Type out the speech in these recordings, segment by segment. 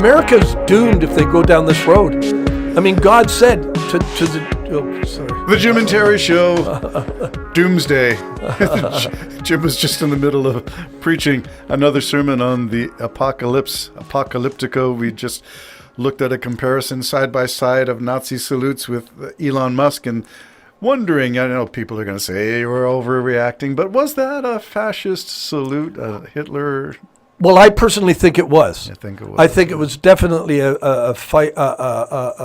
America's doomed if they go down this road. I mean, God said to the... Oh, sorry. The Jim and Terry Show, Doomsday. Jim was just in the middle of preaching another sermon on the apocalypse, apocalyptico. We just looked at a comparison side by side of Nazi salutes with Elon Musk and wondering, I know people are going to say we're overreacting, but was that a fascist salute, a Hitler? Well, I personally think it was. I think it was. I think it was definitely a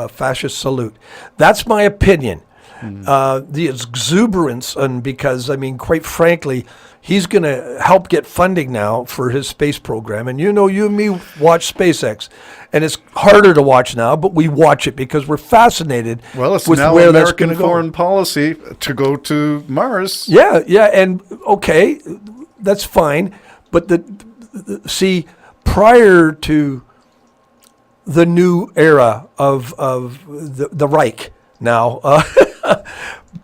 fascist salute. That's my opinion. The exuberance, and because, I mean, quite frankly, he's going to help get funding now for his space program. And you know, you and me watch SpaceX, and it's harder to watch now, but we watch it because we're fascinated it's with now where American that's going to go. foreign policy to go to Mars. Yeah, and okay, that's fine. But see, prior to the new era of the Reich now,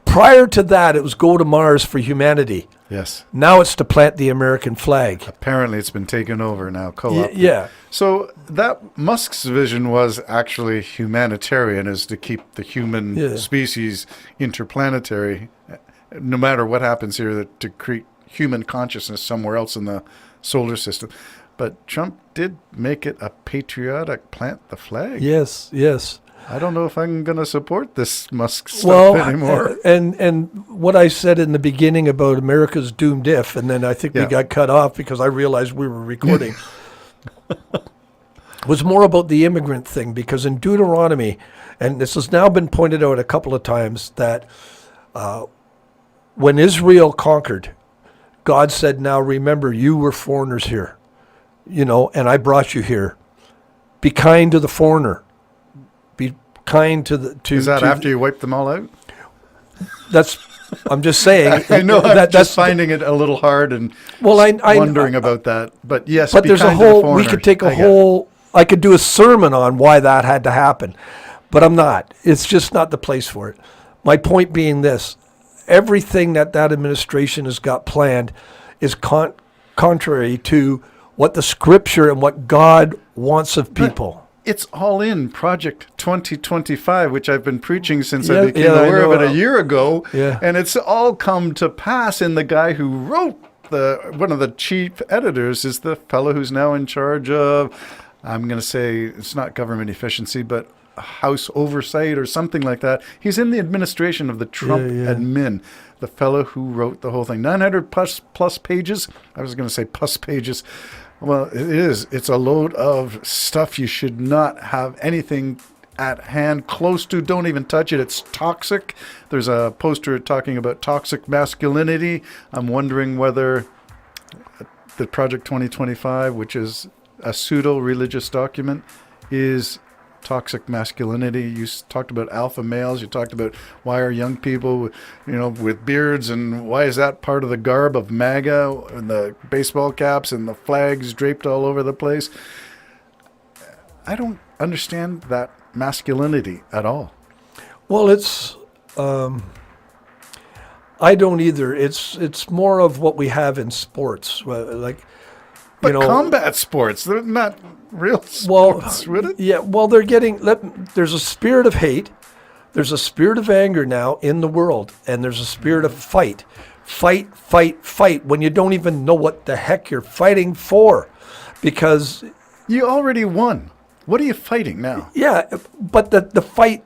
prior to that, it was go to Mars for humanity. Yes. Now it's to plant the American flag. Apparently it's been taken over now, co-opted. Yeah. So that Musk's vision was actually humanitarian, is to keep the human species interplanetary, no matter what happens here, to create human consciousness somewhere else in the solar system. But Trump did make it a patriotic plant the flag. Yes. I don't know if I'm going to support this Musk stuff anymore. And what I said in the beginning about America's doomed if, and then I think we got cut off because I realized we were recording, was more about the immigrant thing. Because in Deuteronomy, and this has now been pointed out a couple of times, that when Israel conquered, God said, now remember, you were foreigners here, and I brought you here. Be kind to the foreigner. Be kind to the... Is that after you wiped them all out? I'm just saying. I know, I'm just finding it a little hard and wondering about that. But yes, but there's a whole... We could take a whole... I could do a sermon on why that had to happen, but I'm not. It's just not the place for it. My point being this. Everything that administration has got planned is contrary to what the scripture and what God wants of people. But it's all in Project 2025, which I've been preaching since I became aware of it a year ago. Yeah. And it's all come to pass. And the guy who wrote one of the chief editors is the fellow who's now in charge of, I'm going to say it's not government efficiency, but House oversight or something like that. He's in the administration of the Trump admin, the fellow who wrote the whole thing. 900 plus pages. I was going to say plus pages. Well, it is. It's a load of stuff you should not have anything at hand close to. Don't even touch it. It's toxic. There's a poster talking about toxic masculinity. I'm wondering whether the Project 2025, which is a pseudo-religious document, is toxic masculinity. You talked about alpha males. You talked about why are young people, with beards, and why is that part of the garb of MAGA and the baseball caps and the flags draped all over the place? I don't understand that masculinity at all. Well, it's I don't either. It's more of what we have in sports, But combat sports, they're not real sports, would it? Yeah, well, there's a spirit of hate, there's a spirit of anger now in the world, and there's a spirit of fight. Fight, when you don't even know what the heck you're fighting for, because... You already won. What are you fighting now? Yeah, but the fight...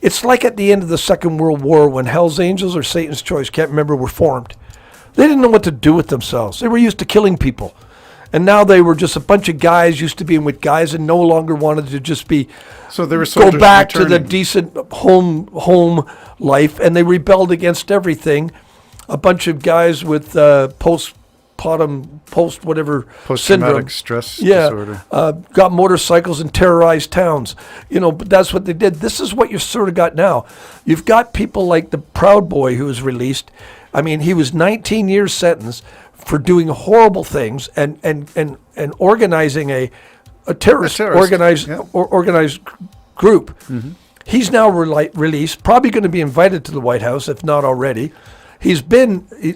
It's like at the end of the Second World War when Hell's Angels or Satan's Choice, can't remember, were formed. They didn't know what to do with themselves. They were used to killing people. And now they were just a bunch of guys used to being with guys and no longer wanted to just be... So they were go back to the decent home life, and they rebelled against everything. A bunch of guys with post-traumatic stress disorder. Got motorcycles and terrorized towns. But that's what they did. This is what you sort of got now. You've got people like the Proud Boy who was released. I mean, he was 19 years sentenced for doing horrible things and organizing a terrorist organized group. Mm-hmm. He's now released, probably going to be invited to the White House, if not already. He's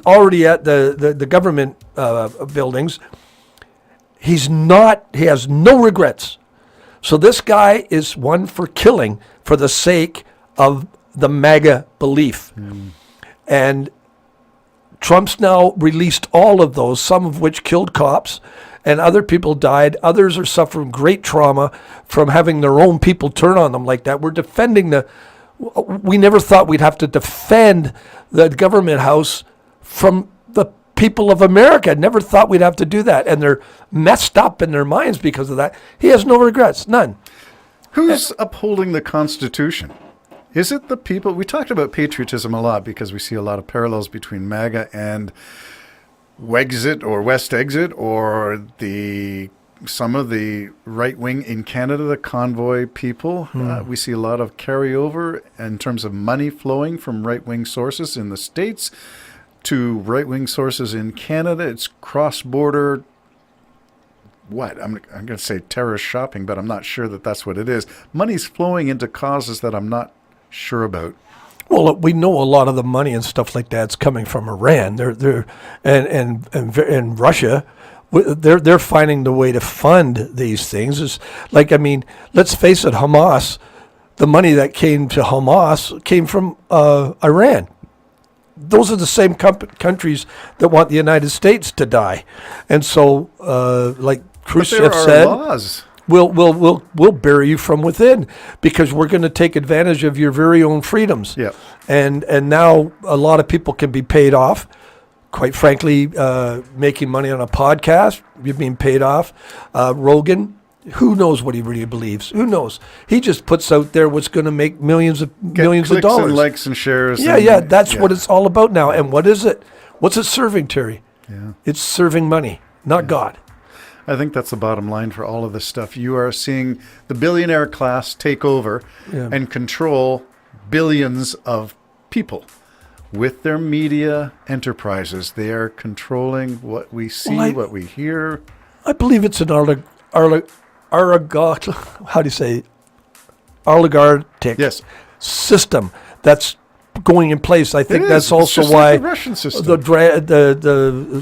already at the government buildings. He has no regrets. So this guy is one for killing for the sake of the MAGA belief. And Trump's now released all of those, some of which killed cops, and other people died. Others are suffering great trauma from having their own people turn on them like that. We're defending we never thought we'd have to defend the government house from the people of America. Never thought we'd have to do that. And they're messed up in their minds because of that. He has no regrets, none. Who's upholding the Constitution? Is it the people? We talked about patriotism a lot because we see a lot of parallels between MAGA and Wexit or West Exit or some of the right wing in Canada, the convoy people. We see a lot of carryover in terms of money flowing from right wing sources in the States to right wing sources in Canada. It's cross border. I'm going to say terrorist shopping, but I'm not sure that that's what it is. Money's flowing into causes that I'm not sure about. Well, we know a lot of the money and stuff like that's coming from Iran. They're and Russia. They're finding the way to fund these things. It's like, I mean, let's face it, Hamas. The money that came to Hamas came from Iran. Those are the same countries that want the United States to die, and so like Khrushchev said, laws. We'll bury you from within because we're going to take advantage of your very own freedoms. Yeah. And now a lot of people can be paid off. Quite frankly, making money on a podcast, you're being paid off. Rogan, who knows what he really believes? Who knows? He just puts out there what's going to make millions of dollars. And likes and shares. That's what it's all about now. And what is it? What's it serving, Terry? Yeah. It's serving money, not God. I think that's the bottom line for all of this stuff. You are seeing the billionaire class take over and control billions of people with their media enterprises. They are controlling what we see, what we hear. I believe it's an oligarchic system that's going in place. I think that's also why like the Russian system. the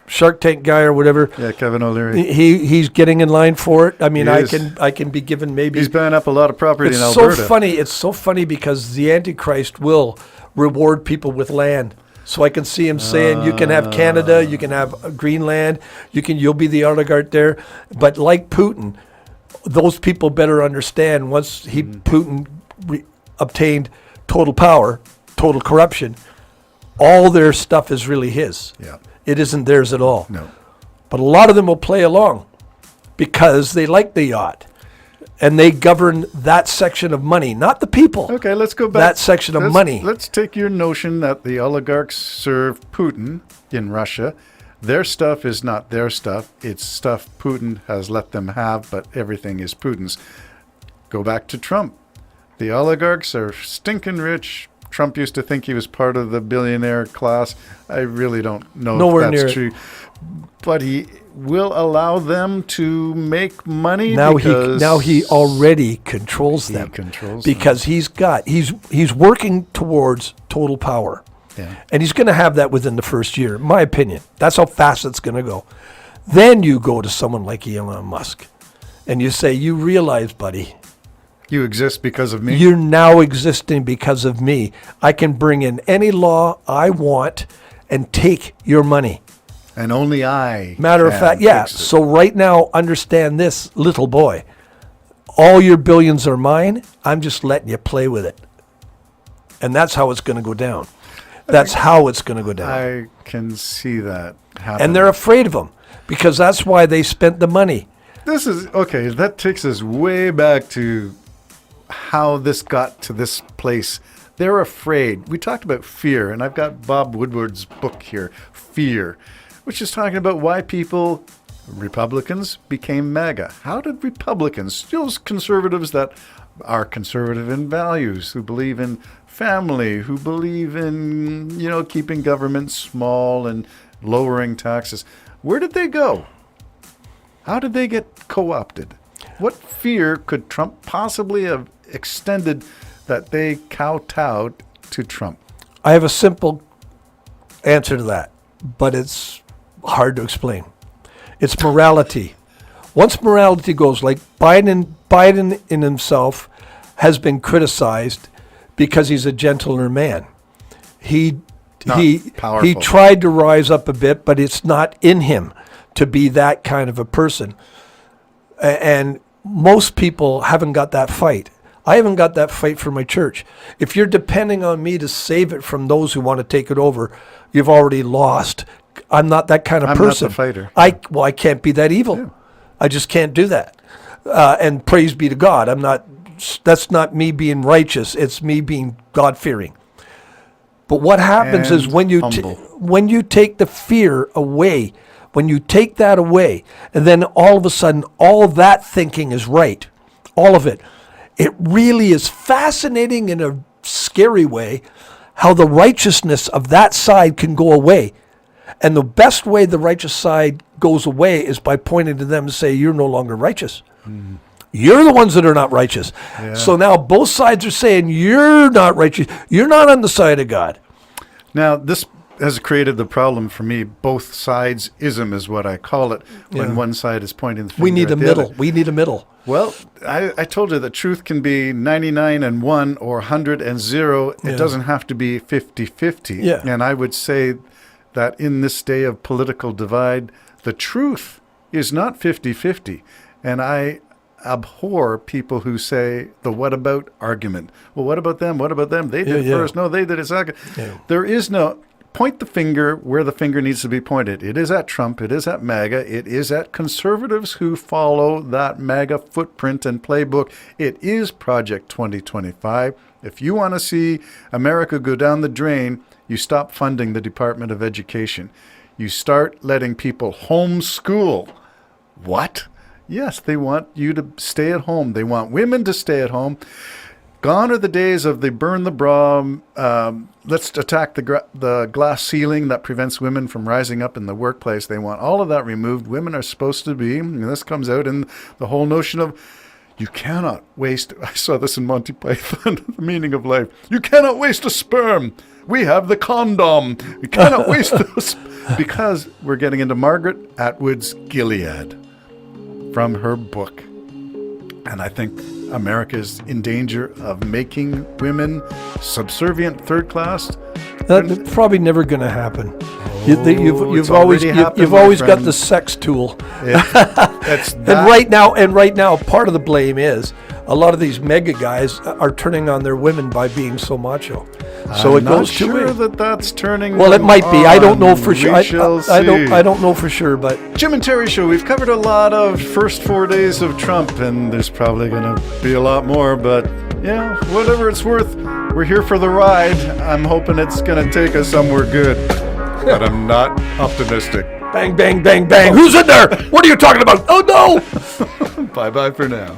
Shark Tank guy or whatever. Yeah, Kevin O'Leary. He's getting in line for it. I mean, I can be given maybe. He's buying up a lot of property in Alberta. It's so funny because the Antichrist will reward people with land. So I can see him saying, you can have Canada, you can have Greenland, you'll be the oligarch there. But like Putin, those people better understand once Putin obtained total power, total corruption, all their stuff is really his. Yeah. It isn't theirs at all. No. But a lot of them will play along because they like the yacht. And they govern that section of money, not the people. Okay, let's go back. That section of money. Let's take your notion that the oligarchs serve Putin in Russia. Their stuff is not their stuff. It's stuff Putin has let them have, but everything is Putin's. Go back to Trump. The oligarchs are stinking rich. Trump used to think he was part of the billionaire class. I really don't know if that's true. But he will allow them to make money now he already controls them. Because he's working towards total power. Yeah. And he's going to have that within the first year, in my opinion. That's how fast it's going to go. Then you go to someone like Elon Musk and you say, you realize, buddy, you exist because of me. You're now existing because of me. I can bring in any law I want and take your money. And only I. Matter of fact, yeah. So right now, understand this, little boy. All your billions are mine. I'm just letting you play with it. And that's how it's going to go down. That's how it's going to go down. I can see that happen. And they're afraid of him because that's why they spent the money. This is, okay, that takes us way back to how this got to this place. They're afraid. We talked about fear, and I've got Bob Woodward's book here, Fear, which is talking about why Republicans became MAGA. How did Republicans, those conservatives that are conservative in values, who believe in family, who believe in, keeping government small and lowering taxes, where did they go? How did they get co-opted? What fear could Trump possibly have extended that they kowtowed to Trump? I have a simple answer to that, but it's hard to explain. It's morality. Once morality goes, like Biden in himself has been criticized because he's a gentler man. He tried to rise up a bit, but it's not in him to be that kind of a person. And most people haven't got that fight. I haven't got that fight for my church. If you're depending on me to save it from those who want to take it over, you've already lost. I'm not that kind of person. I'm not the fighter. I can't be that evil. Yeah. I just can't do that. And praise be to God. That's not me being righteous. It's me being God-fearing. But what happens is when you take the fear away, when you take that away, and then all of a sudden, all of that thinking is right. All of it. It really is fascinating in a scary way how the righteousness of that side can go away. And the best way the righteous side goes away is by pointing to them and say, you're no longer righteous. Mm. You're the ones that are not righteous. Yeah. So now both sides are saying, you're not righteous. You're not on the side of God. Now, this has created the problem for me. Both sides ism is what I call it when one side is pointing the finger We need at a the middle. other. We need a middle. Well, I told you that truth can be 99 and 1 or 100 and 0. It doesn't have to be 50-50. Yeah. And I would say that in this day of political divide, the truth is not 50-50. And I abhor people who say the what about argument. Well, what about them? What about them? They did it first. No, they did it second. Yeah. There is no... Point the finger where the finger needs to be pointed. It is at Trump. It is at MAGA. It is at conservatives who follow that MAGA footprint and playbook. It is Project 2025. If you want to see America go down the drain, you stop funding the Department of Education. You start letting people homeschool. What? Yes, they want you to stay at home. They want women to stay at home. Gone are the days of they burn the bra, let's attack the glass ceiling that prevents women from rising up in the workplace. They want all of that removed. Women are supposed to be, and this comes out in the whole notion of you cannot waste, I saw this in Monty Python, The Meaning of Life. You cannot waste a sperm. We have the condom. You cannot waste those. Because we're getting into Margaret Atwood's Gilead from her book. And I think America is in danger of making women subservient third class. That's probably never going to happen. You've always got the sex tool. And right now, part of the blame is a lot of these mega guys are turning on their women by being so macho. So it goes two ways. I'm not sure that's turning. Well, it might be. I don't know for sure. I don't know for sure, but Jim and Terry Show. We've covered a lot of first 4 days of Trump, and there's probably going to be a lot more. But yeah, whatever it's worth, we're here for the ride. I'm hoping it's going to take us somewhere good, but I'm not optimistic. Bang, bang, bang, bang. Who's in there? What are you talking about? Oh no! Bye-bye for now.